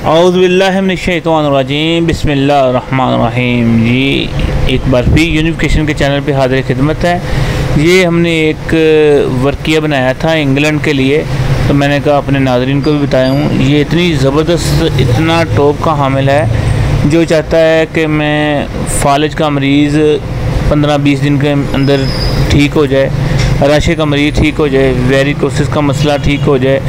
औज़ुबिल्लाहि मिनश्शैतानिर्रजीम बिस्मिल्लाहिर्रहमानिर्रहीम। जी एक बार फिर यूनिफिकेशन के चैनल पे हाज़िर खिदमत है। ये हमने एक वर्किया बनाया था इंग्लैंड के लिए, तो मैंने कहा अपने नाज़रीन को भी बताया हूँ। ये इतनी ज़बरदस्त, इतना टॉप का हामिल है जो चाहता है कि मैं फालिज का मरीज़ 15-20 दिन के अंदर ठीक हो जाए, राशे का मरीज़ ठीक हो जाए, वेरिकोसिस का मसला ठीक हो जाए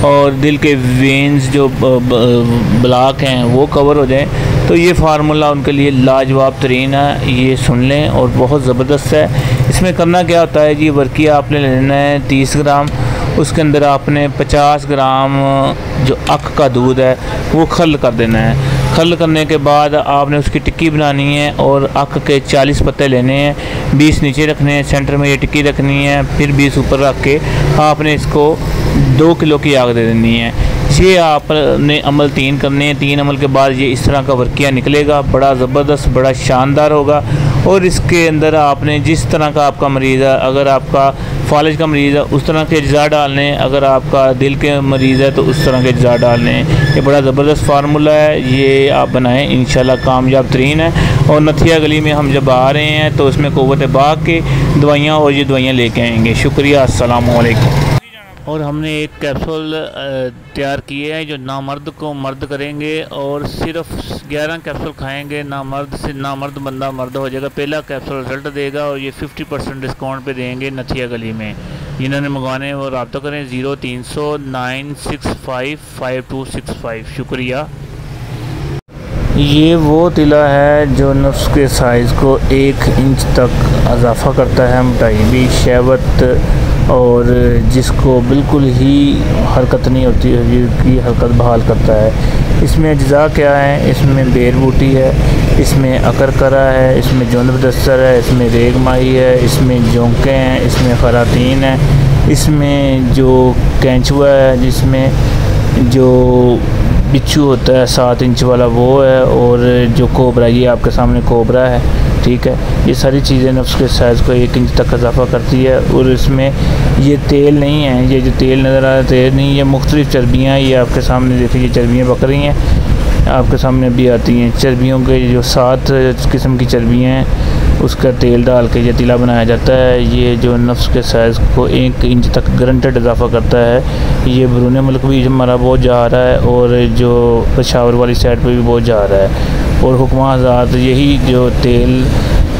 और दिल के वेन्स जो ब्लॉक हैं वो कवर हो जाए, तो ये फार्मूला उनके लिए लाजवाब तरीन है। ये सुन लें और बहुत ज़बरदस्त है। इसमें करना क्या होता है जी, वर्किया आपने लेना है 30 ग्राम, उसके अंदर आपने 50 ग्राम जो अक का दूध है वो खल कर देना है। खल करने के बाद आपने उसकी टिक्की बनानी है और अक के 40 पत्ते लेने हैं, 20 नीचे रखने हैं, सेंटर में ये टिक्की रखनी है, फिर 20 ऊपर रख के आपने इसको 2 किलो की आग दे देनी है। ये आपने अमल 3 करने हैं। 3 अमल के बाद ये इस तरह का वर्किया निकलेगा, बड़ा ज़बरदस्त, बड़ा शानदार होगा। और इसके अंदर आपने जिस तरह का आपका मरीज़ है, अगर आपका फालिज का मरीज़ है उस तरह के अज्जा डालने हैं, अगर आपका दिल के मरीज़ है तो उस तरह के अज्जा डालने हैं। ये बड़ा ज़बरदस्त फार्मूला है, ये आप बनाएं, इंशाल्लाह कामयाब तरीन है। और नथिया गली में हम जब आ रहे हैं तो इसमें क़ुव्वत बाग के दवाइयाँ और ये दवाइयाँ लेके आएंगे। शुक्रिया, अस्सलामु अलैकुम। और हमने एक कैप्सूल तैयार किए हैं जो नामर्द को मर्द करेंगे, और सिर्फ 11 कैप्सूल खाएंगे, नामर्द बंदा मर्द हो जाएगा। पहला कैप्सूल रिजल्ट देगा और ये 50% डिस्काउंट पे देंगे नथिया गली में। जिन्होंने मंगवाने वो रब्ता करें 0300 965 5265। शुक्रिया। ये वो तिला है जो नफ्स के साइज़ को 1 इंच तक इजाफ़ा करता है, मोटाई भी, शहवत, और जिसको बिल्कुल ही हरकत नहीं होती है, जिसकी हरकत बहाल करता है। इसमें अज्जा क्या है, इसमें बेर बूटी है, इसमें अकरकरा है, इसमें जोंद दस्तर है, इसमें रेग माही है, इसमें जोंके हैं, इसमें खरातीन है, इसमें जो कैंचुआ है, जिसमें जो बिच्छू होता है 7 इंच वाला वो है, और जो कोबरा, ये आपके सामने कोबरा है, ठीक है। ये सारी चीज़ें नफ्स के साइज़ को 1 इंच तक इजाफ़ा करती है। और इसमें ये तेल नहीं है, ये जो तेल नज़र आ रहा है तेल नहीं, ये मुख्तलिफ़ चर्बियाँ, ये आपके सामने देखिए, ये चर्बियाँ पक रही हैं, आपके सामने भी आती हैं। चर्बियों के जो 7 किस्म की चर्बियाँ हैं उसका तेल डाल के ये तिला बनाया जाता है। ये जो नफ्स के साइज़ को 1 इंच तक गारंटेड इजाफ़ा करता है। ये बैरून मुल्क भी हमारा बहुत जा रहा है और जो पेशावर वाली साइड पे भी बहुत जा रहा है। और हुक्मा हज़रात यही जो तेल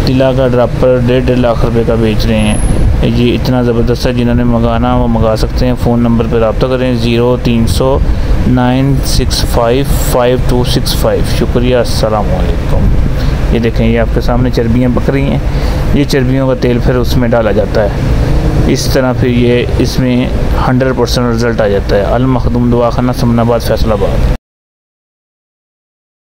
तिला का ड्रापर 1.5 लाख रुपए का बेच रहे हैं। ये इतना ज़बरदस्त है, जिन्होंने मंगाना वो मंगा सकते हैं। फ़ोन नंबर पर रब्ता करें 0300 965 5265। शुक्रिया, अस्सलामु अलैकुम। ये देखें, ये आपके सामने चर्बियाँ पक रही हैं, ये चर्बियों का तेल फिर उसमें डाला जाता है। इस तरह फिर ये इसमें 100% रिज़ल्ट आ जाता है। अल मखदूम दवाखाना, समनाबाद, फैसलाबाद।